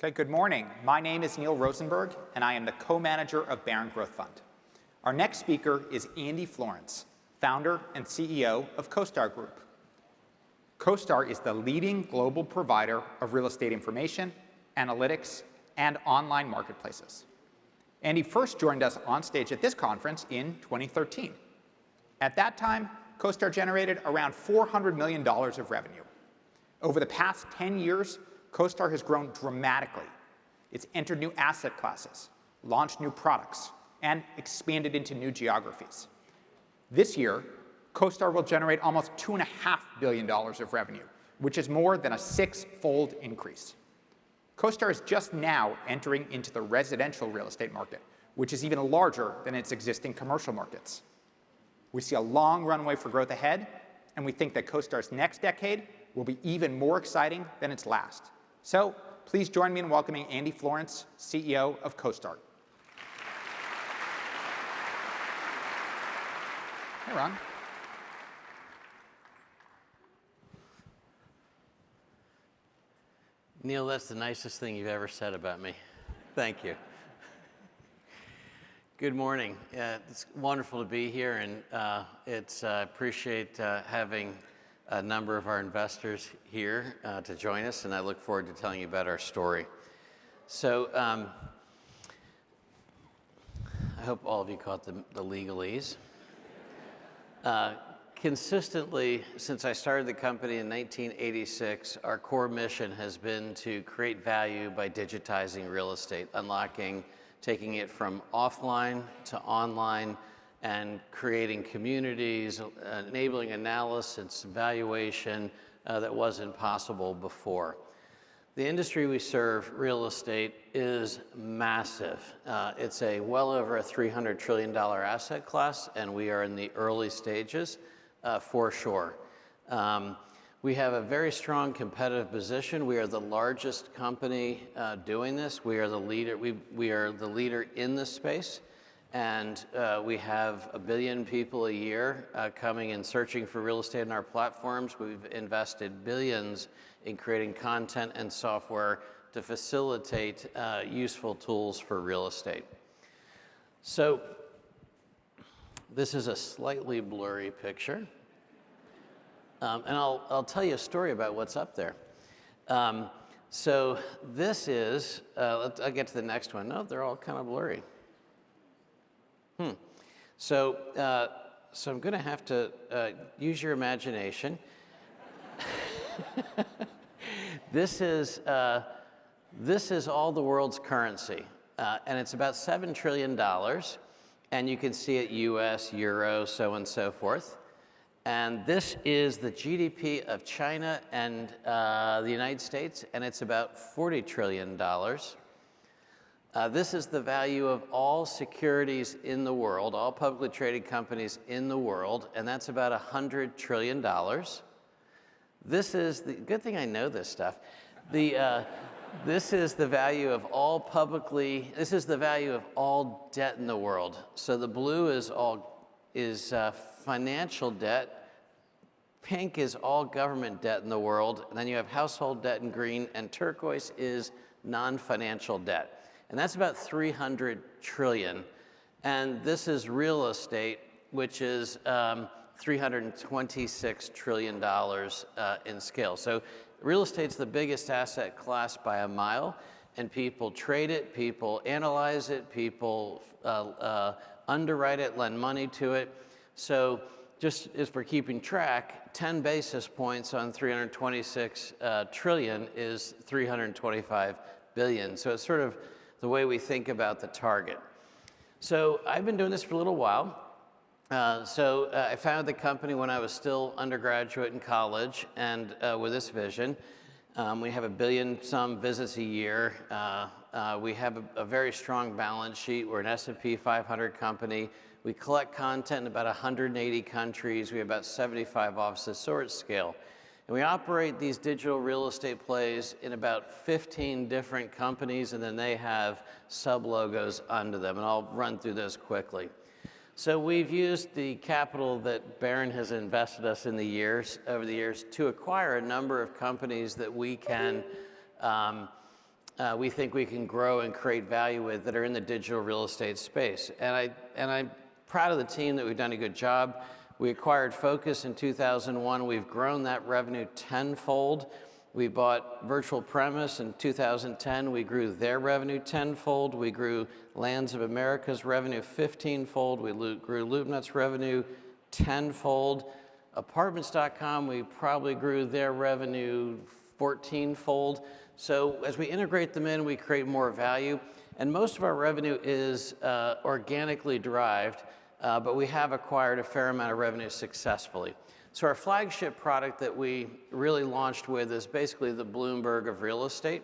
Okay, good morning. My name is Neil Rosenberg, and I am the co-manager of Barron Growth Fund. Our next speaker is Andy Florance, founder and CEO of CoStar Group. CoStar is the leading global provider of real estate information, analytics, and online marketplaces. Andy first joined us on stage at this conference in 2013. At that time, CoStar generated around $400 million of revenue. Over the past 10 years, CoStar has grown dramatically. It's entered new asset classes, launched new products, and expanded into new geographies. This year, CoStar will generate almost $2.5 billion of revenue, which is more than a six-fold increase. CoStar is just now entering into the residential real estate market, which is even larger than its existing commercial markets. We see a long runway for growth ahead, and we think that CoStar's next decade will be even more exciting than its last. So please join me in welcoming Andy Florance, CEO of CoStar. Hey, Ron. Neil, that's the nicest thing you've ever said about me. Thank you. Good morning. It's wonderful to be here, and I appreciate having a number of our investors here to join us, and I look forward to telling you about our story. So I hope all of you caught the legalese. Consistently, since I started the company in 1986, our core mission has been to create value by digitizing real estate, taking it from offline to online, and creating communities, enabling analysis and valuation that wasn't possible before. The industry we serve, real estate, is massive. It's well over a $300 trillion asset class, and we are in the early stages for sure. We have a very strong competitive position. We are the largest company doing this. We are the leader. We are the leader in this space. And we have 1 billion people a year coming and searching for real estate on our platforms. We've invested billions in creating content and software to facilitate useful tools for real estate. So this is a slightly blurry picture. And I'll tell you a story about what's up there. So this is, I'll get to the next one. No, they're all kind of blurry. So I'm going to have to use your imagination. This is all the world's currency, and it's about $7 trillion. And you can see it U.S., Euro, so on and so forth. And this is the GDP of China and the United States, and it's about $40 trillion. This is the value of all securities in the world, all publicly traded companies in the world, and that's about $100 trillion. This is the good thing I know this stuff. This is the value of all this is the value of all debt in the world. So the blue is financial debt. Pink is all government debt in the world. And then you have household debt in green, and turquoise is non-financial debt. And that's about 300 trillion. And this is real estate, which is $326 trillion in scale. So real estate's the biggest asset class by a mile, and people trade it, people analyze it, people underwrite it, lend money to it. So just as for keeping track, 10 basis points on 326 trillion is 325 billion. So it's sort of the way we think about the target. So I've been doing this for a little while. I founded the company when I was still undergraduate in college, and with this vision. We have 1 billion some visits a year. We have a very strong balance sheet. We're an S&P 500 company. We collect content in about 180 countries. We have about 75 offices, so we're at scale. And we operate these digital real estate plays in about 15 different companies, and then they have sub-logos under them, and I'll run through those quickly. So we've used the capital that Barron has invested us in over the years to acquire a number of companies that we can we think we can grow and create value with that are in the digital real estate space. And I'm proud of the team that we've done a good job. We acquired Focus in 2001. We've grown that revenue tenfold. We bought Virtual Premise in 2010. We grew their revenue tenfold. We grew Lands of America's revenue 15-fold. We grew LoopNet's revenue tenfold. Apartments.com, we probably grew their revenue 14-fold. So as we integrate them in, we create more value. And most of our revenue is organically derived, but we have acquired a fair amount of revenue successfully. So our flagship product that we really launched with is basically the Bloomberg of real estate,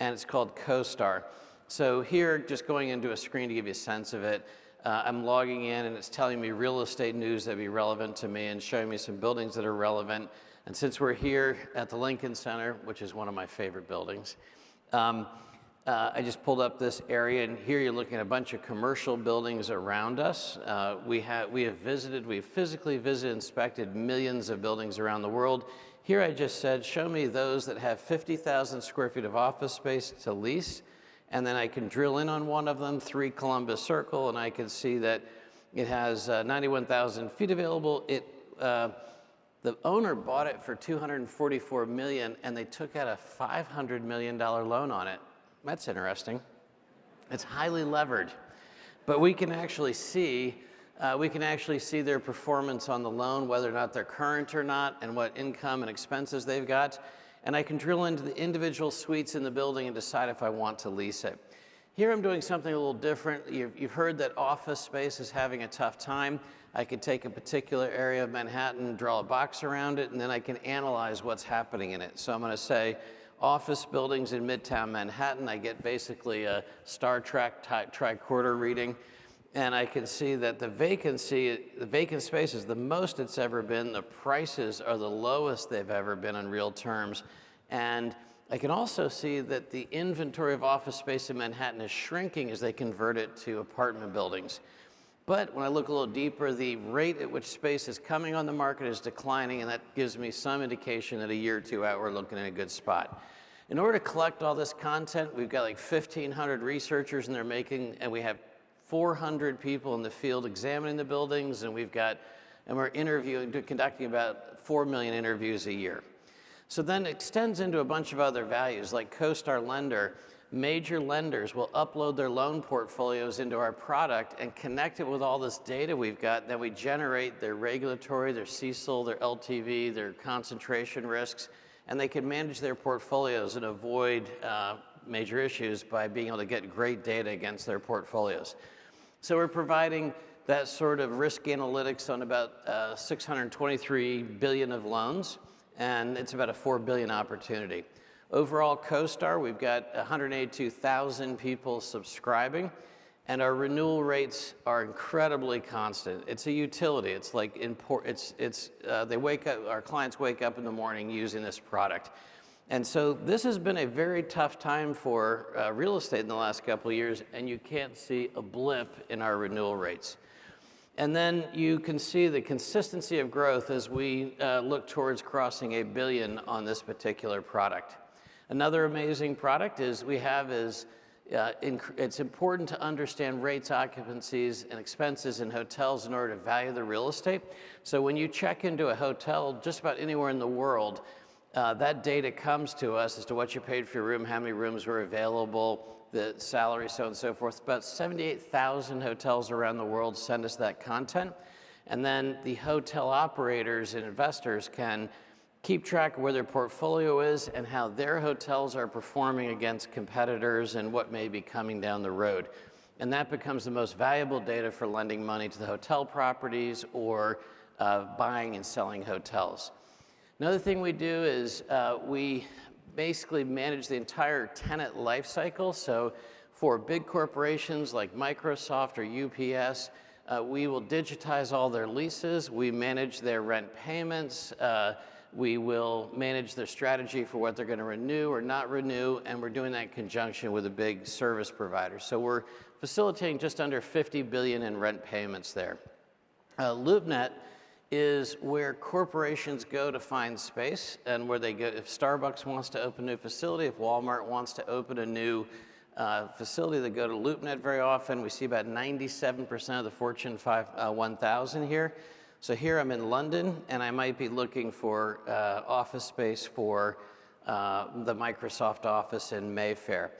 and it's called CoStar. So here, just going into a screen to give you a sense of it, I'm logging in and it's telling me real estate news that'd be relevant to me and showing me some buildings that are relevant. And since we're here at the Lincoln Center, which is one of my favorite buildings, I just pulled up this area, and here you're looking at a bunch of commercial buildings around us. We've physically visited, inspected millions of buildings around the world. Here I just said, show me those that have 50,000 square feet of office space to lease, and then I can drill in on one of them, 3 Columbus Circle, and I can see that it has 91,000 feet available. The owner bought it for $244 million, and they took out a $500 million loan on it. That's interesting. It's highly levered, but we can actually see their performance on the loan, whether or not they're current or not, and what income and expenses they've got. And I can drill into the individual suites in the building and decide if I want to lease it. Here I'm doing something a little different. You've heard that office space is having a tough time. I could take a particular area of Manhattan, draw a box around it, and then I can analyze what's happening in it. So I'm going to say office buildings in Midtown Manhattan. I get basically a Star Trek tricorder reading, and I can see that the vacant space is the most it's ever been. The prices are the lowest they've ever been in real terms. And I can also see that the inventory of office space in Manhattan is shrinking as they convert it to apartment buildings. But when I look a little deeper, the rate at which space is coming on the market is declining, and that gives me some indication that a year or two out, we're looking at a good spot. In order to collect all this content, we've got like 1,500 researchers, and we have 400 people in the field examining the buildings, and we're conducting about 4 million interviews a year. So then it extends into a bunch of other values, like CoStar Lender. Major lenders will upload their loan portfolios into our product and connect it with all this data we've got. Then we generate their regulatory, their CECL, their LTV, their concentration risks, and they can manage their portfolios and avoid major issues by being able to get great data against their portfolios. So we're providing that sort of risk analytics on about $623 billion of loans, and it's about a $4 billion opportunity. Overall, CoStar, we've got 182,000 people subscribing, and our renewal rates are incredibly constant. It's a utility. It's like our clients wake up in the morning using this product. And so this has been a very tough time for real estate in the last couple of years, and you can't see a blip in our renewal rates. And then you can see the consistency of growth as we look towards crossing $1 billion on this particular product. Another amazing product it's important to understand rates, occupancies, and expenses in hotels in order to value the real estate. So when you check into a hotel just about anywhere in the world, that data comes to us as to what you paid for your room, how many rooms were available, the salary, so on and so forth. About 78,000 hotels around the world send us that content. And then the hotel operators and investors can keep track of where their portfolio is and how their hotels are performing against competitors and what may be coming down the road. And that becomes the most valuable data for lending money to the hotel properties or buying and selling hotels. Another thing we do is we basically manage the entire tenant life cycle. So for big corporations like Microsoft or UPS, we will digitize all their leases. We manage their rent payments. We will manage their strategy for what they're going to renew or not renew, and we're doing that in conjunction with a big service provider. So we're facilitating just under $50 billion in rent payments there. LoopNet is where corporations go to find space and where they go. If Starbucks wants to open a new facility, if Walmart wants to open a new facility, they go to LoopNet very often. We see about 97% of the Fortune 1000 here. So here I'm in London, and I might be looking for office space for the Microsoft office in Mayfair.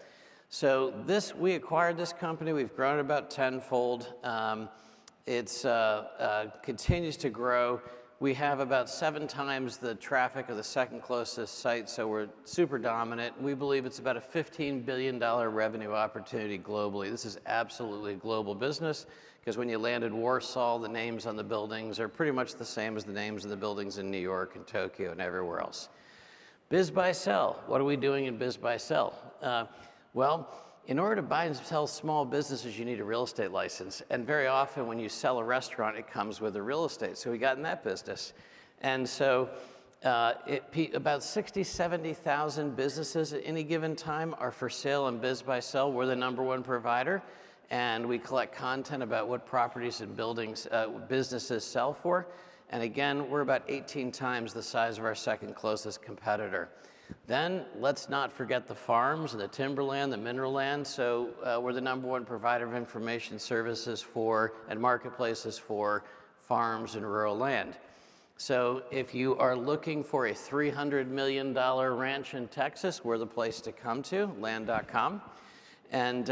So we acquired this company. We've grown it about tenfold. It continues to grow. We have about 7 times the traffic of the second closest site, so we're super dominant. We believe it's about a $15 billion revenue opportunity globally. This is absolutely a global business, because when you land in Warsaw, the names on the buildings are pretty much the same as the names of the buildings in New York and Tokyo and everywhere else. Biz buy sell. What are we doing in biz buy sell? Well, in order to buy and sell small businesses, you need a real estate license. And very often when you sell a restaurant, it comes with a real estate. So we got in that business. And so about 60, 70,000 businesses at any given time are for sale in biz buy sell. We're the #1 provider. And we collect content about what properties and buildings businesses sell for. And again, we're about 18 times the size of our second closest competitor. Then let's not forget the farms and the timberland, the mineral land. So we're the #1 provider of information services for and marketplaces for farms and rural land. So if you are looking for a $300 million ranch in Texas, we're the place to come to, land.com. And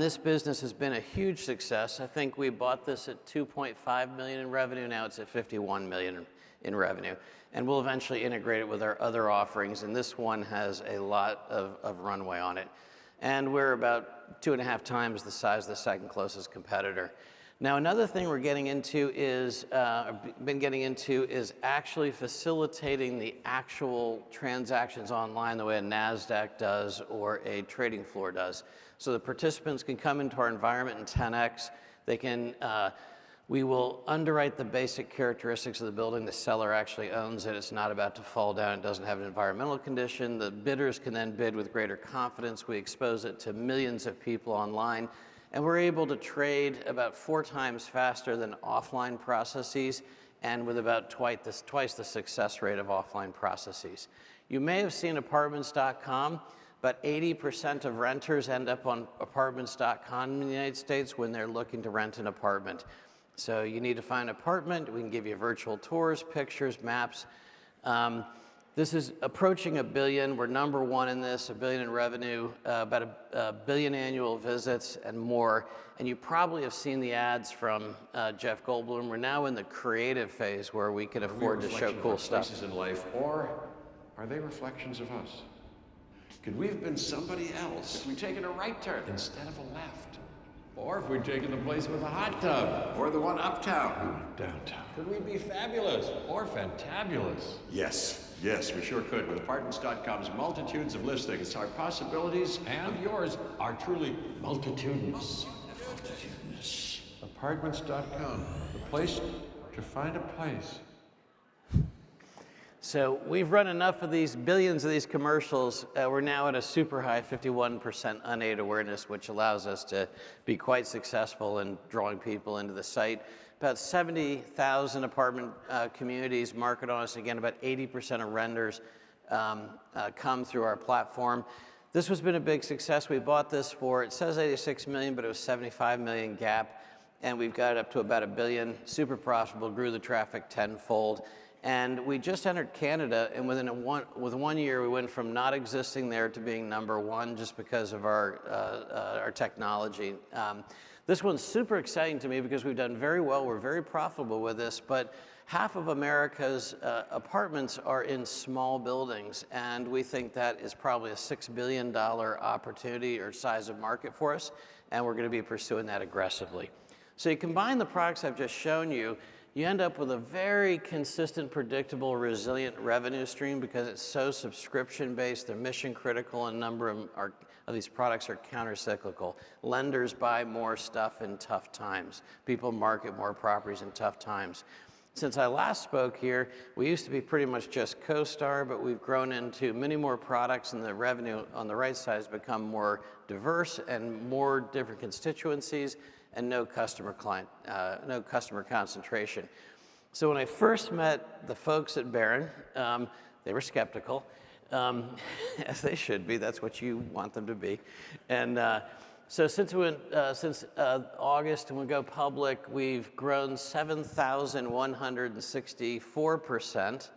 this business has been a huge success. I think we bought this at $2.5 million in revenue. Now it's at $51 million in revenue. And we'll eventually integrate it with our other offerings. And this one has a lot of runway on it. And we're about 2.5 times the size of the second closest competitor. Now, another thing we're getting into is, actually facilitating the actual transactions online the way a NASDAQ does or a trading floor does. So the participants can come into our environment in 10x. They can, we will underwrite the basic characteristics of the building. The seller actually owns it. It's not about to fall down. It doesn't have an environmental condition. The bidders can then bid with greater confidence. We expose it to millions of people online. And we're able to trade about 4 times faster than offline processes and with about twice the success rate of offline processes. You may have seen apartments.com, but 80% of renters end up on apartments.com in the United States when they're looking to rent an apartment. So you need to find an apartment. We can give you virtual tours, pictures, maps. This is approaching $1 billion. We're #1 in this, $1 billion in revenue, about $1 billion annual visits and more. And you probably have seen the ads from Jeff Goldblum. We're now in the creative phase where we can afford to show cool stuff. Places in life, or are they reflections of us? Could we have been somebody else if we'd taken a right turn instead of a left? Or if we'd taken the place with a hot tub. Or the one uptown. We went downtown. Could we be fabulous or fantabulous? Yes, we sure could. With Apartments.com's multitudes of listings, our possibilities and yours are truly multitudinous. Apartments.com, the place to find a place. So we've run enough of these, billions of these commercials. We're now at a super high 51% unaided awareness, which allows us to be quite successful in drawing people into the site. About 70,000 apartment communities market on us. Again, about 80% of renters come through our platform. This has been a big success. We bought this for, it says 86 million, but it was 75 million GAAP. And we've got it up to about $1 billion, super profitable, grew the traffic tenfold. And we just entered Canada, and within with 1 year, we went from not existing there to being #1 just because of our technology. This one's super exciting to me because we've done very well. We're very profitable with this, but half of America's apartments are in small buildings, and we think that is probably a $6 billion opportunity or size of market for us, and we're going to be pursuing that aggressively. So you combine the products I've just shown you, you end up with a very consistent, predictable, resilient revenue stream because it's so subscription-based. They're mission-critical, and a number of these products are counter-cyclical. Lenders buy more stuff in tough times. People market more properties in tough times. Since I last spoke here, we used to be pretty much just CoStar, but we've grown into many more products, and the revenue on the right side has become more diverse and more different constituencies, and no customer concentration. So when I first met the folks at Barron, they were skeptical, as they should be. That's what you want them to be. And so since August and we go public, we've grown 7,164%,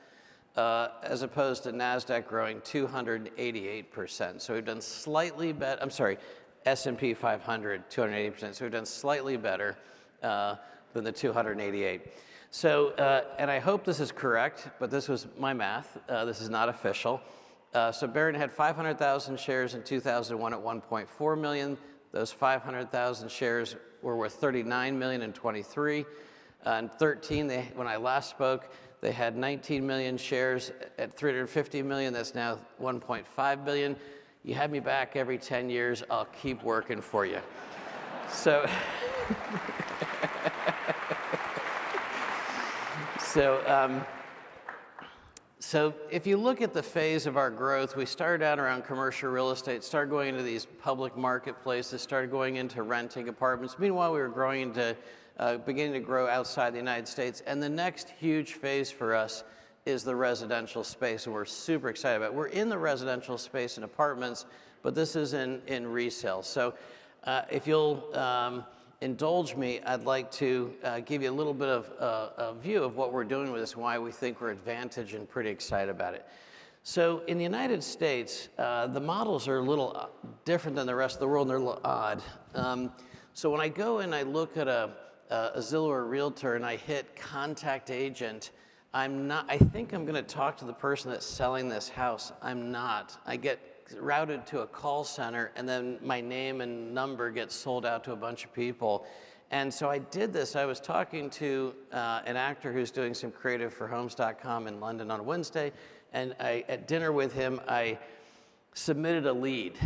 as opposed to NASDAQ growing 288%. So we've done slightly better. I'm sorry, S&P 500, 280%. So we've done slightly better than the 288. So, and I hope this is correct, but this was my math. This is not official. So Barron had 500,000 shares in 2001 at 1.4 million. Those 500,000 shares were worth 39 million in 23. In 13, when I last spoke, they had 19 million shares at 350 million. That's now 1.5 billion. You have me back every 10 years. I'll keep working for you. So, So if you look at the phase of our growth, we started out around commercial real estate, started going into these public marketplaces, started going into renting apartments. Meanwhile, we were growing into, beginning to grow outside the United States. And the next huge phase for us is the residential space, and we're super excited about it. We're in the residential space in apartments, but this is in resale. So if you'll indulge me, I'd like to give you a little bit of a view of what we're doing with this and why we think we're advantaged and pretty excited about it. So in the United States, the models are a little different than the rest of the world, and they're a little odd. So when I go and I look at a Zillow or Realtor and I hit contact agent, I think I'm gonna talk to the person that's selling this house. I'm not. I get routed to a call center, and then my name and number gets sold out to a bunch of people. And so I did this. I was talking to an actor who's doing some creative for Homes.com in London on Wednesday, and at dinner with him, I submitted a lead.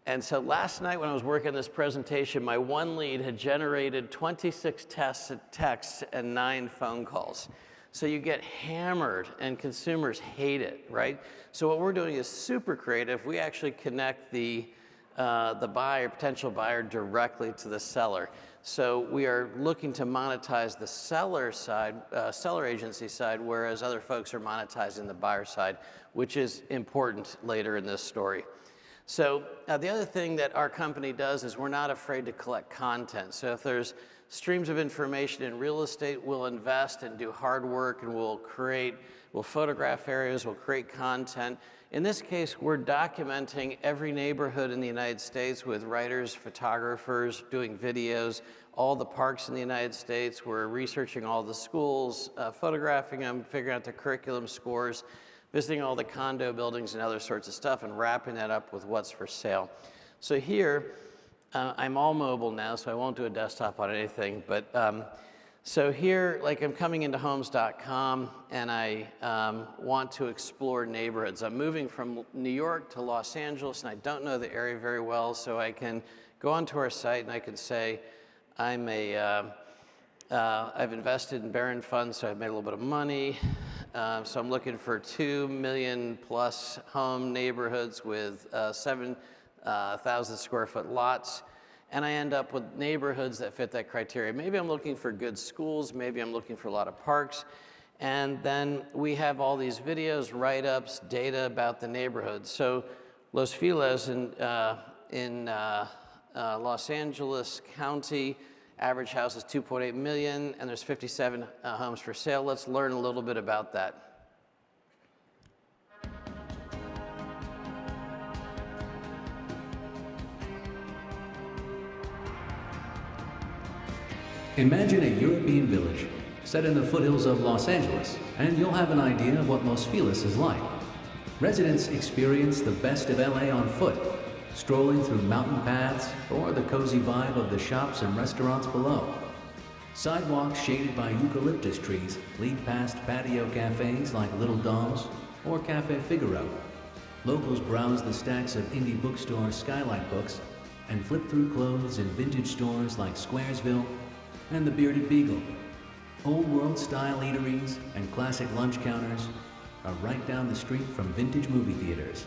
And so last night when I was working on this presentation, my one lead had generated 26 texts and 9 phone calls. So you get hammered, and consumers hate it, right? So what we're doing is super creative. We actually connect the buyer, potential buyer, directly to the seller. So we are looking to monetize the seller side, seller agency side, whereas other folks are monetizing the buyer side, which is important later in this story. So the other thing that our company does is we're not afraid to collect content. So if there's streams of information in real estate, we'll invest and do hard work, and we'll photograph areas, we'll create content. In this case, we're documenting every neighborhood in the United States with writers, photographers, doing videos, all the parks in the United States. We're researching all the schools, photographing them, figuring out the curriculum scores, visiting all the condo buildings and other sorts of stuff, and wrapping that up with what's for sale. So here, I'm all mobile now, so I won't do a desktop on anything, but so here, like, I'm coming into Homes.com, and I want to explore neighborhoods. I'm moving from New York to Los Angeles, and I don't know the area very well, so I can go onto our site and I can say, I've invested in Barron funds, so I've made a little bit of money. So I'm looking for 2 million plus home neighborhoods with 7,000 square foot lots. And I end up with neighborhoods that fit that criteria. Maybe I'm looking for good schools, maybe I'm looking for a lot of parks. And then we have all these videos, write-ups, data about the neighborhood. So Los Feliz in Los Angeles County, average house is 2.8 million, and there's 57 homes for sale. Let's learn a little bit about that. Imagine a European village set in the foothills of Los Angeles, and you'll have an idea of what Los Feliz is like. Residents experience the best of LA on foot, strolling through mountain paths or the cozy vibe of the shops and restaurants below. Sidewalks shaded by eucalyptus trees lead past patio cafes like Little Dom's or Cafe Figaro. Locals browse the stacks of indie bookstore Skylight books and flip through clothes in vintage stores like Squaresville and the Bearded Beagle. Old world style eateries and classic lunch counters are right down the street from vintage movie theaters.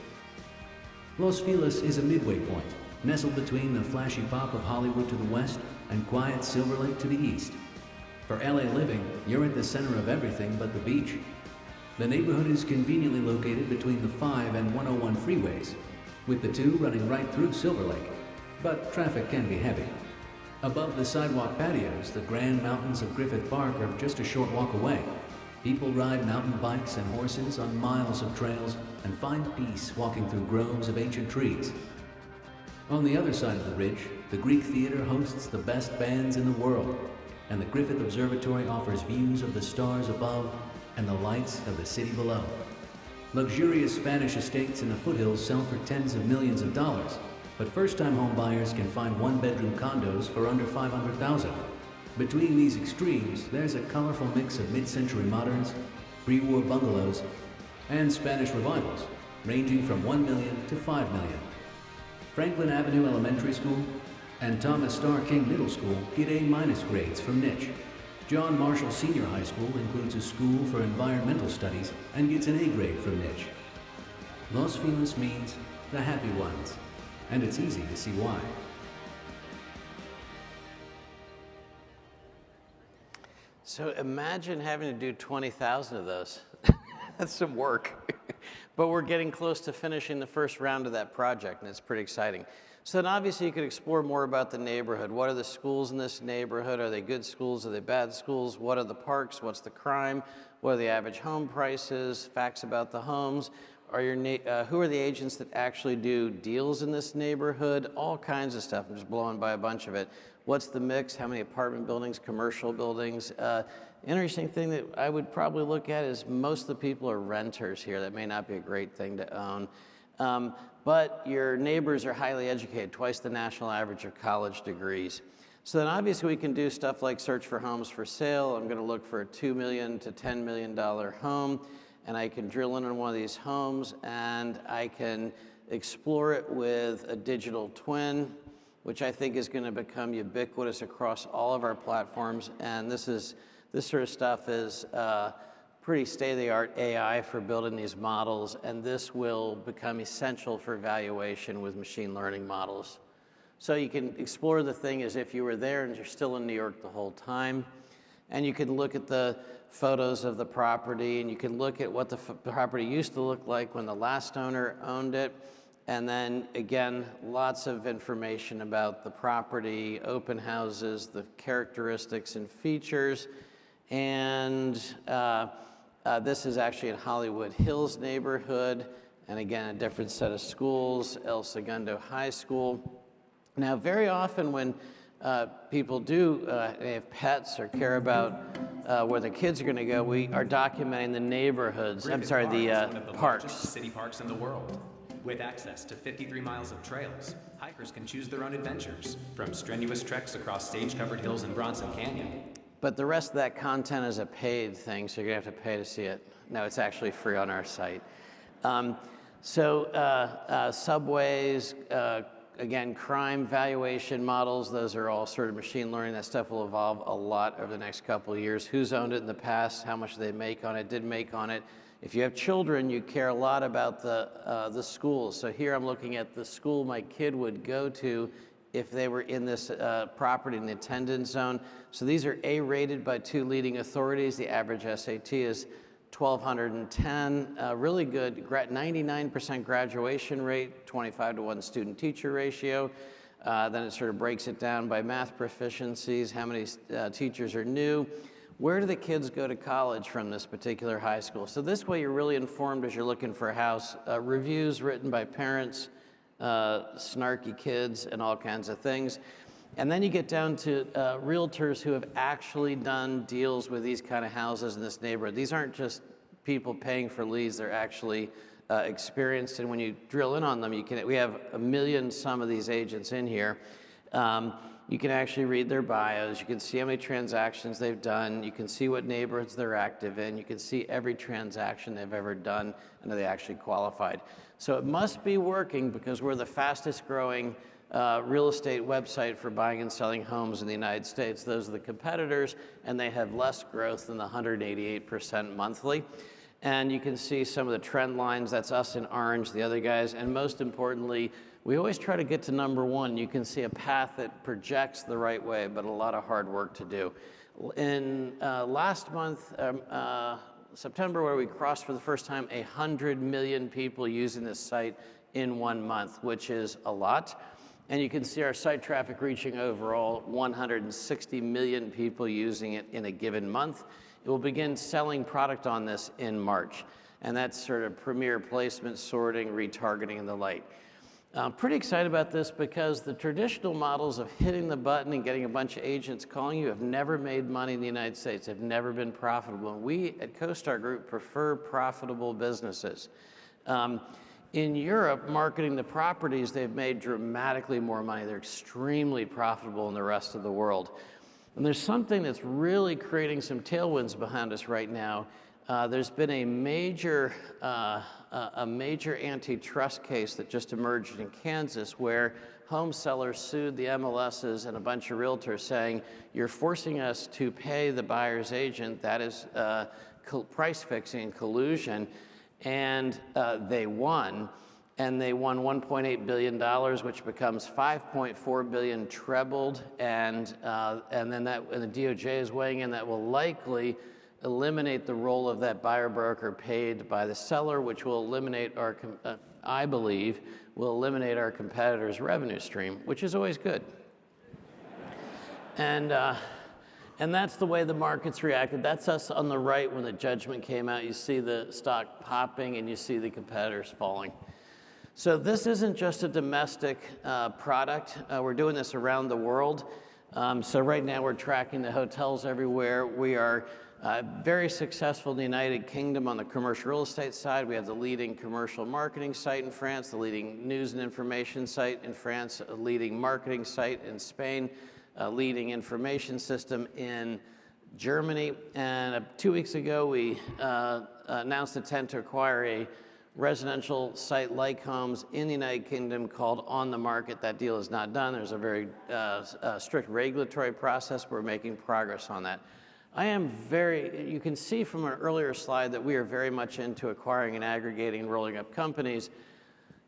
Los Feliz is a midway point, nestled between the flashy pop of Hollywood to the west and quiet Silver Lake to the east. For LA living, you're at the center of everything but the beach. The neighborhood is conveniently located between the 5 and 101 freeways, with the two running right through Silver Lake, but traffic can be heavy. Above the sidewalk patios, the grand mountains of Griffith Park are just a short walk away. People ride mountain bikes and horses on miles of trails and find peace walking through groves of ancient trees. On the other side of the ridge, the Greek Theater hosts the best bands in the world, and the Griffith Observatory offers views of the stars above and the lights of the city below. Luxurious Spanish estates in the foothills sell for tens of millions of dollars, but first-time home buyers can find one-bedroom condos for under $500,000. Between these extremes, there's a colorful mix of mid-century moderns, pre-war bungalows, and Spanish revivals, ranging from $1 million to $5 million. Franklin Avenue Elementary School and Thomas Starr King Middle School get A- grades from Niche. John Marshall Senior High School includes a school for environmental studies and gets an A grade from Niche. Los Feliz means the happy ones, and it's easy to see why. So imagine having to do 20,000 of those. That's some work. But we're getting close to finishing the first round of that project, and it's pretty exciting. So then obviously you could explore more about the neighborhood. What are the schools in this neighborhood? Are they good schools? Are they bad schools? What are the parks? What's the crime? What are the average home prices? Facts about the homes. Who are the agents that actually do deals in this neighborhood? All kinds of stuff. I'm just blowing by a bunch of it. What's the mix? How many apartment buildings, commercial buildings? Interesting thing that I would probably look at is most of the people are renters here. That may not be a great thing to own. But your neighbors are highly educated, twice the national average of college degrees. So then obviously we can do stuff like search for homes for sale. I'm gonna look for a $2 million to $10 million home, and I can drill in on one of these homes, and I can explore it with a digital twin, which I think is gonna become ubiquitous across all of our platforms. And this sort of stuff is pretty state-of-the-art AI for building these models, and this will become essential for valuation with machine learning models. So you can explore the thing as if you were there and you're still in New York the whole time. And you can look at the photos of the property, and you can look at what the property used to look like when the last owner owned it. And then again, lots of information about the property, open houses, the characteristics and features. And this is actually in Hollywood Hills neighborhood. And again, a different set of schools, El Segundo High School. Now, very often when people do have pets or care about where the kids are going to go, we are documenting the neighborhoods. Griffith I'm sorry, Park is the one of the parks. largest city parks in the world. With access to 53 miles of trails, hikers can choose their own adventures, from strenuous treks across stage-covered hills in Bronson Canyon. But the rest of that content is a paid thing, so you're going to have to pay to see it. No, it's actually free on our site. Subways, again, crime valuation models, those are all sort of machine learning. That stuff will evolve a lot over the next couple of years. Who's owned it in the past? How much they make on it, did make on it. If you have children, you care a lot about the schools. So here I'm looking at the school my kid would go to if they were in this property in the attendance zone. So these are A-rated by 2 leading authorities. The average SAT is 1,210, really good, 99% graduation rate, 25-to-1 student-teacher ratio. Then it sort of breaks it down by math proficiencies, how many teachers are new. Where do the kids go to college from this particular high school? So this way you're really informed as you're looking for a house. Reviews written by parents, snarky kids, and all kinds of things. And then you get down to realtors who have actually done deals with these kind of houses in this neighborhood. These aren't just people paying for leads, they're actually experienced. And when you drill in on them, we have a million some of these agents in here. You can actually read their bios. You can see how many transactions they've done. You can see what neighborhoods they're active in. You can see every transaction they've ever done and are they actually qualified. So it must be working because we're the fastest growing real estate website for buying and selling homes in the United States. Those are the competitors, and they have less growth than the 188% monthly. And you can see some of the trend lines. That's us in orange, the other guys. And most importantly, we always try to get to number one. You can see a path that projects the right way, but a lot of hard work to do. In last month, September, where we crossed for the first time 100 million people using this site in 1 month, which is a lot. And you can see our site traffic reaching overall 160 million people using it in a given month. It will begin selling product on this in March. And that's sort of premier placement, sorting, retargeting, and the like. I'm pretty excited about this because the traditional models of hitting the button and getting a bunch of agents calling you have never made money in the United States, have never been profitable. And we at CoStar Group prefer profitable businesses. In Europe, marketing the properties, they've made dramatically more money. They're extremely profitable in the rest of the world. And there's something that's really creating some tailwinds behind us right now. There's been a major antitrust case that just emerged in Kansas where home sellers sued the MLSs and a bunch of realtors saying, you're forcing us to pay the buyer's agent, that is price fixing, collusion, and they won. And they won $1.8 billion, which becomes $5.4 billion trebled, and then the DOJ is weighing in. That will likely eliminate the role of that buyer broker paid by the seller, which will eliminate our, I believe, will eliminate our competitor's revenue stream, which is always good. And that's the way the market's reacted. That's us on the right when the judgment came out. You see the stock popping and you see the competitors falling. So this isn't just a domestic product. We're doing this around the world. So right now we're tracking the hotels everywhere. We are very successful in the United Kingdom on the commercial real estate side. We have the leading commercial marketing site in France, the leading news and information site in France, a leading marketing site in Spain, a leading information system in Germany. And 2 weeks ago, we announced intent to acquire a residential site like Homes in the United Kingdom called On the Market. That deal is not done. There's a very strict regulatory process. We're making progress on that. You can see from an earlier slide that we are very much into acquiring and aggregating and rolling up companies.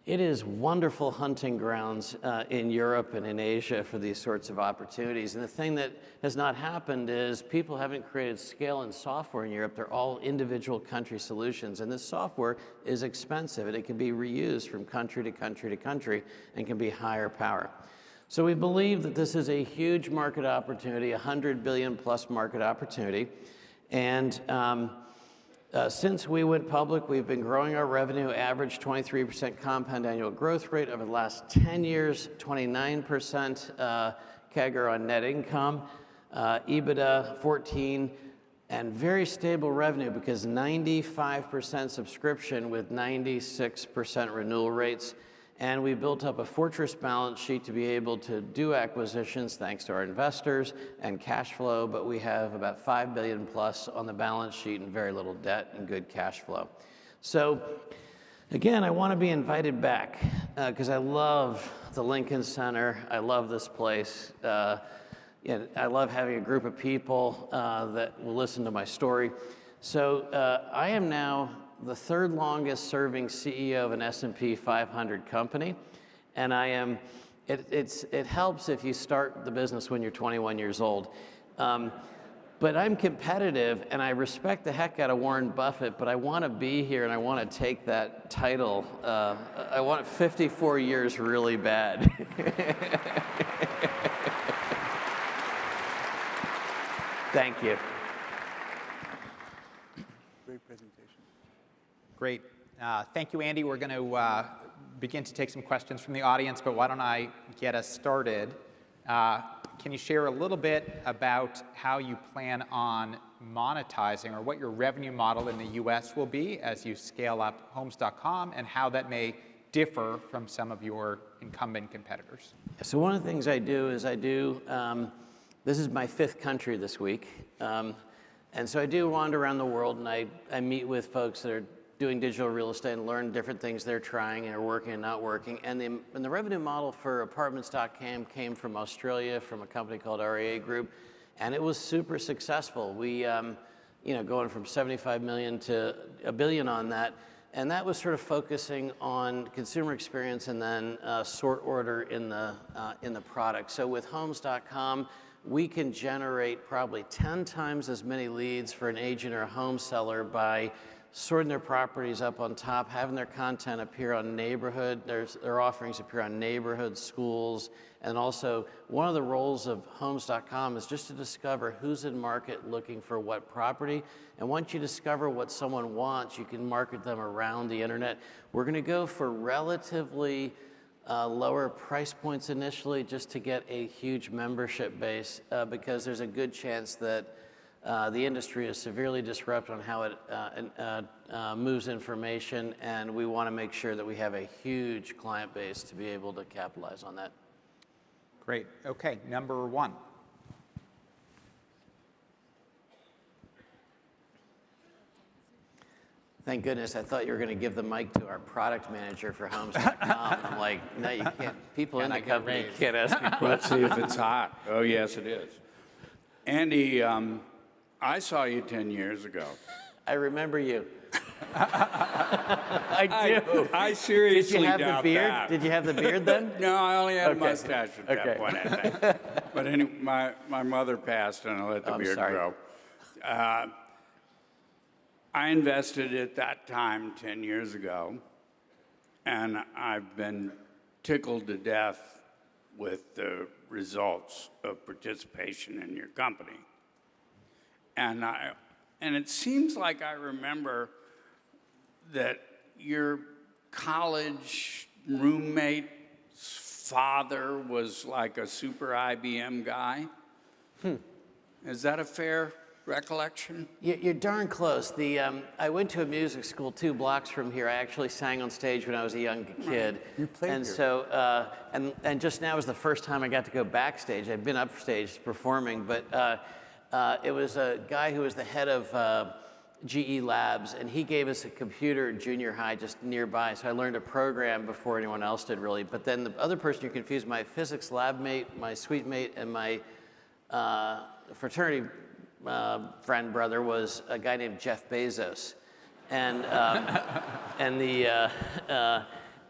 It is wonderful hunting grounds in Europe and in Asia for these sorts of opportunities. And the thing that has not happened is people haven't created scale in software in Europe. They're all individual country solutions. And this software is expensive, and it can be reused from country to country to country and can be higher power. So we believe that this is a huge market opportunity, $100 billion plus market opportunity. And since we went public, we've been growing our revenue, average 23% compound annual growth rate over the last 10 years, 29% CAGR on net income, EBITDA 14, and very stable revenue because 95% subscription with 96% renewal rates. And we built up a fortress balance sheet to be able to do acquisitions thanks to our investors and cash flow, but we have about $5 billion plus on the balance sheet and very little debt and good cash flow. So again, I want to be invited back because I love the Lincoln Center. I love this place. I love having a group of people that will listen to my story. So I am now the third longest serving CEO of an S&P 500 company. And it helps if you start the business when you're 21 years old. But I'm competitive and I respect the heck out of Warren Buffett, but I want to be here and I want to take that title. I want 54 years really bad. Thank you. Great presentation. Great. Thank you, Andy. We're going to begin to take some questions from the audience, but why don't I get us started? Can you share a little bit about how you plan on monetizing or what your revenue model in the US will be as you scale up Homes.com and how that may differ from some of your incumbent competitors? So one of the things I do is this is my 5th country this week. And so I do wander around the world and I meet with folks that are doing digital real estate and learn different things they're trying and are working and not working. And the revenue model for Apartments.com came from Australia, from a company called REA Group, and it was super successful. We, going from 75 million to $1 billion on that, and that was sort of focusing on consumer experience and then sort order in the product. So with Homes.com, we can generate probably 10 times as many leads for an agent or a home seller by sorting their properties up on top, having their content appear on neighborhood, their offerings appear on neighborhood, schools, and also one of the roles of Homes.com is just to discover who's in market looking for what property. And once you discover what someone wants, you can market them around the internet. We're gonna go for relatively lower price points initially just to get a huge membership base because there's a good chance that the industry is severely disrupted on how it moves information, and we want to make sure that we have a huge client base to be able to capitalize on that. Great. Okay, number 1. Thank goodness, I thought you were going to give the mic to our product manager for Homes.com. I'm like, no, you can't. People in the company can't ask me Let's questions. see if it's hot. Oh, yes, it is. Andy, I saw you 10 years ago. I remember you. I do. I seriously Did you have doubt the beard? that. Did you have the beard then? No, I only had a Okay. mustache at that Okay. point, I think. But anyway, my mother passed and I let the I'm beard sorry. grow. I invested at that time 10 years ago, and I've been tickled to death with the results of participation in your company. And it seems like I remember that your college roommate's father was like a super IBM guy. Is that a fair recollection? You're darn close. I went to a music school 2 blocks from here. I actually sang on stage when I was a young kid. You played and here. So, and just now was the first time I got to go backstage. I'd been upstage performing, but it was a guy who was the head of GE Labs, and he gave us a computer in junior high just nearby, so I learned to program before anyone else did, really. But then the other person you confused, my physics lab mate, my suite mate, and my fraternity friend brother was a guy named Jeff Bezos, and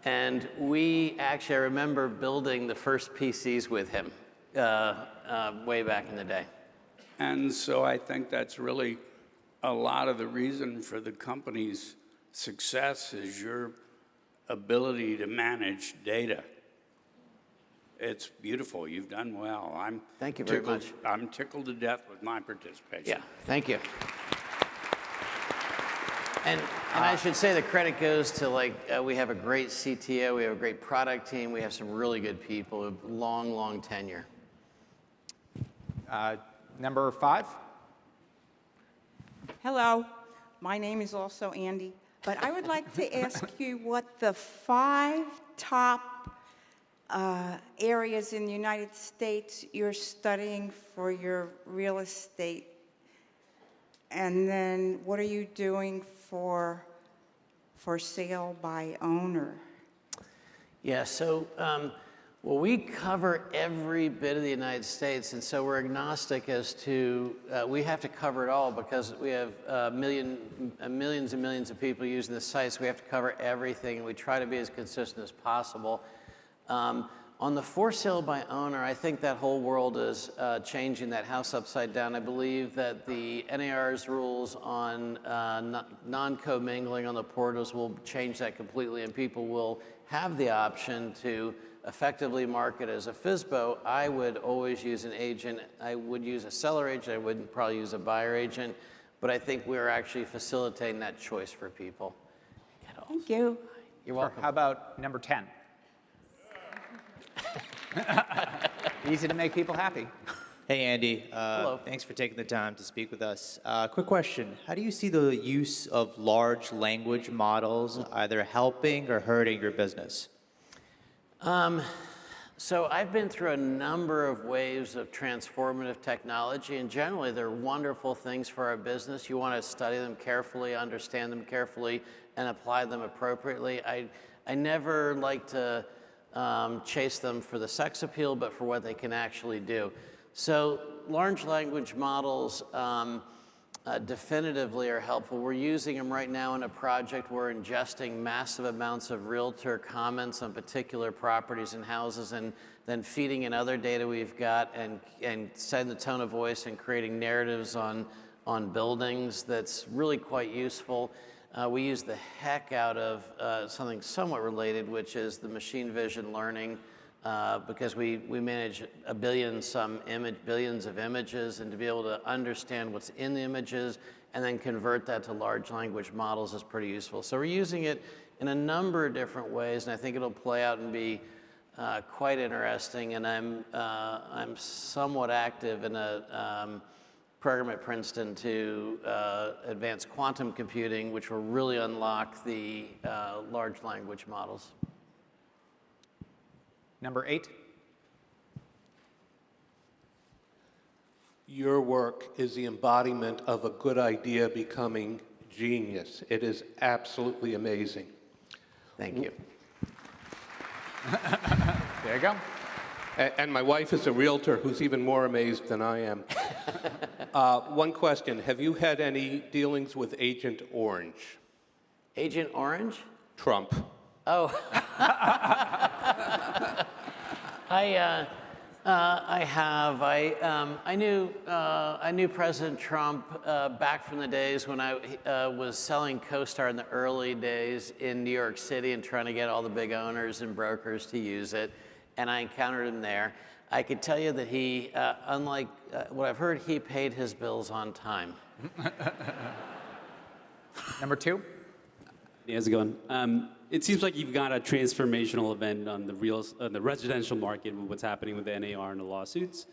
and we actually, I remember building the first PCs with him way back in the day. And so I think that's really a lot of the reason for the company's success is your ability to manage data. It's beautiful. You've done well. Thank you very much. I'm tickled to death with my participation. Yeah, thank you. And I should say the credit goes to we have a great CTO, we have a great product team, we have some really good people with long tenure. Number 5. Hello, my name is also Andy, but I would like to ask you what the 5 top areas in the United States you're studying for your real estate, and then what are you doing for sale by owner? Yeah, so well, we cover every bit of the United States, and so we're agnostic as to, we have to cover it all because we have millions and millions of people using the site, so we have to cover everything, and we try to be as consistent as possible. On the for sale by owner, I think that whole world is changing that house upside down. I believe that the NAR's rules on non-commingling on the portals will change that completely, and people will have the option to effectively market as a FSBO. I would always use an agent. I would use a seller agent. I wouldn't probably use a buyer agent, but I think we're actually facilitating that choice for people. Thank you. You're welcome. How about number 10? Easy to make people happy. Hey, Andy. Hello. Thanks for taking the time to speak with us. Quick question. How do you see the use of large language models either helping or hurting your business? So I've been through a number of waves of transformative technology, and generally they're wonderful things for our business. You want to study them carefully, understand them carefully, and apply them appropriately. I never like to chase them for the sex appeal, but for what they can actually do. So large language models definitively are helpful. We're using them right now in a project. We're ingesting massive amounts of realtor comments on particular properties and houses, and then feeding in other data we've got and setting the tone of voice and creating narratives on buildings. That's really quite useful. We use the heck out of something somewhat related, which is the machine vision learning, because we manage billions of images, and to be able to understand what's in the images and then convert that to large language models is pretty useful. So we're using it in a number of different ways, and I think it'll play out and be quite interesting. And I'm somewhat active in a program at Princeton to advance quantum computing, which will really unlock the large language models. Number 8. Your work is the embodiment of a good idea becoming genius. It is absolutely amazing. Thank you. There you go. And my wife is a realtor who's even more amazed than I am. One question, have you had any dealings with Agent Orange? Agent Orange? Trump. Oh. I have. I knew President Trump back from the days when I was selling CoStar in the early days in New York City and trying to get all the big owners and brokers to use it, and I encountered him there. I could tell you that he, unlike what I've heard, he paid his bills on time. Number 2. Hey, how's it going? It seems like you've got a transformational event on the residential market with what's happening with the NAR and the lawsuits.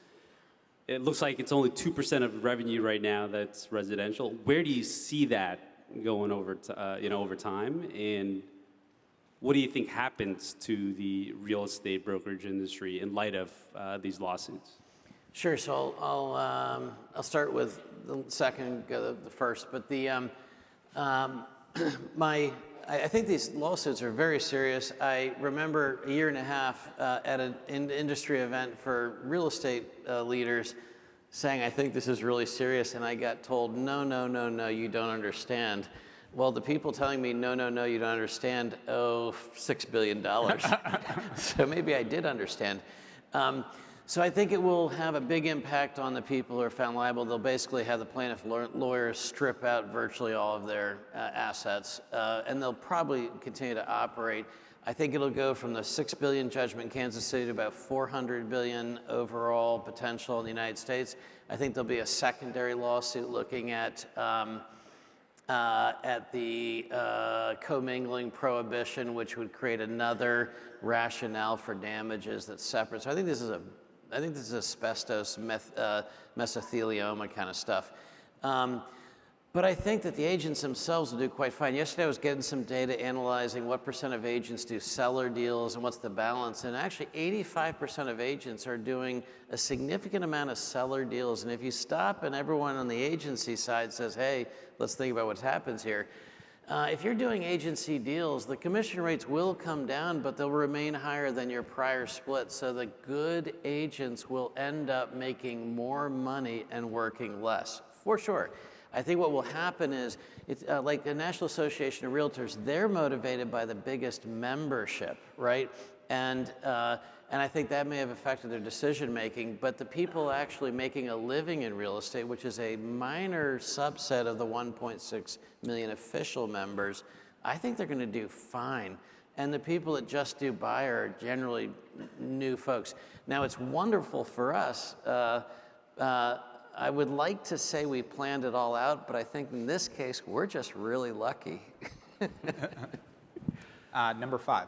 It looks like it's only 2% of revenue right now that's residential. Where do you see that going over time? And what do you think happens to the real estate brokerage industry in light of these lawsuits? Sure. So I'll start with the second, go the first. But I think these lawsuits are very serious. I remember a year and a half at an industry event for real estate leaders saying, I think this is really serious, and I got told, no, you don't understand. Well, the people telling me, no, you don't understand, owe $6 billion. So maybe I did understand. So I think it will have a big impact on the people who are found liable. They'll basically have the plaintiff lawyers strip out virtually all of their assets, and they'll probably continue to operate. I think it'll go from the $6 billion judgment in Kansas City to about $400 billion overall potential in the United States. I think there'll be a secondary lawsuit looking at the commingling prohibition, which would create another rationale for damages that's separate. So I think this is asbestos, mesothelioma kind of stuff. But I think that the agents themselves will do quite fine. Yesterday I was getting some data analyzing what % of agents do seller deals and what's the balance. And actually 85% of agents are doing a significant amount of seller deals. And if you stop and everyone on the agency side says, hey, let's think about what happens here. If you're doing agency deals, the commission rates will come down, but they'll remain higher than your prior split. So the good agents will end up making more money and working less, for sure. I think what will happen is, it's like the National Association of Realtors, they're motivated by the biggest membership, right? And I think that may have affected their decision making, but the people actually making a living in real estate, which is a minor subset of the 1.6 million official members, I think they're gonna do fine. And the people that just do buy are generally new folks. Now it's wonderful for us. I would like to say we planned it all out, but I think in this case, we're just really lucky. Number 5.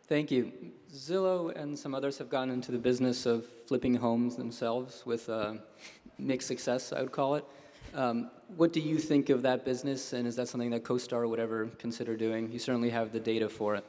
Thank you. Zillow and some others have gotten into the business of flipping homes themselves with mixed success, I would call it. What do you think of that business, and is that something that CoStar would ever consider doing? You certainly have the data for it.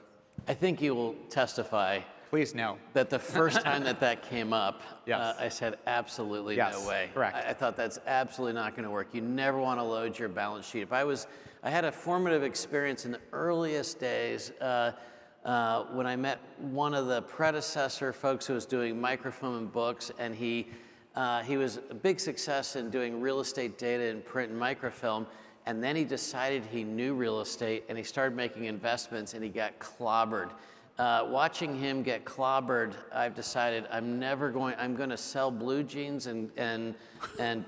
I think you will testify. Please no. That the first time that came up, Yes. I said absolutely Yes, no way. correct. I thought that's absolutely not going to work. You never want to load your balance sheet. If I was I had a formative experience in the earliest days when I met one of the predecessor folks who was doing microfilm and books, and he was a big success in doing real estate data in print and microfilm, and then he decided he knew real estate, and he started making investments, and he got clobbered. Watching him get clobbered, I've decided I'm going to sell blue jeans and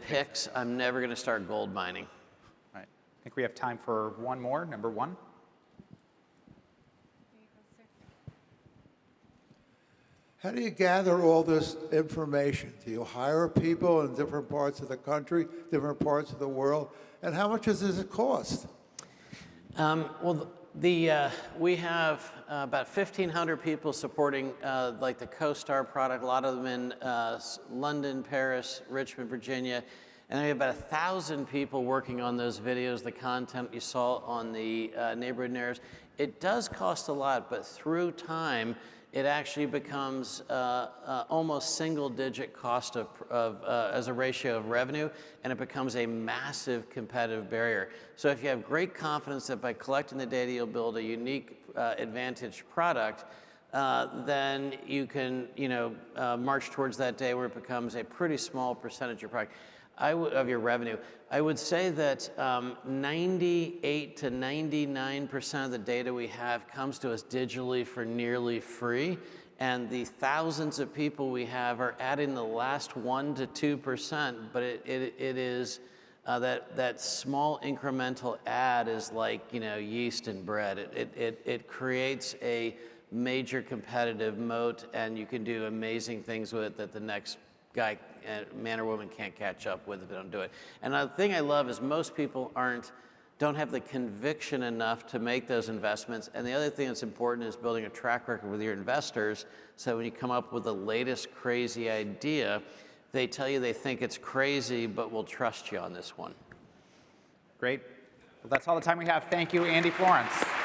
picks. I'm never going to start gold mining. All right. I think we have time for one more, number one. How do you gather all this information? Do you hire people in different parts of the country, different parts of the world? And how much does it cost? We have about 1,500 people supporting like the CoStar product, a lot of them in London, Paris, Richmond, Virginia. And then we have about 1,000 people working on those videos, the content you saw on the neighborhood narratives. It does cost a lot, but through time, it actually becomes almost single-digit cost as a ratio of revenue, and it becomes a massive competitive barrier. So if you have great confidence that by collecting the data you'll build a unique advantage product, then you can march towards that day where it becomes a pretty small percentage of your product. Of your revenue. I would say that 98 to 99% of the data we have comes to us digitally for nearly free, and the thousands of people we have are adding the last 1% to 2%, but it is that small incremental add is like yeast in bread. It creates a major competitive moat, and you can do amazing things with it that the next guy, man or woman, can't catch up with if they don't do it. And the thing I love is most people don't have the conviction enough to make those investments. And the other thing that's important is building a track record with your investors, so when you come up with the latest crazy idea, they tell you they think it's crazy, but will trust you on this one. Great. Well, that's all the time we have. Thank you, Andy Florance.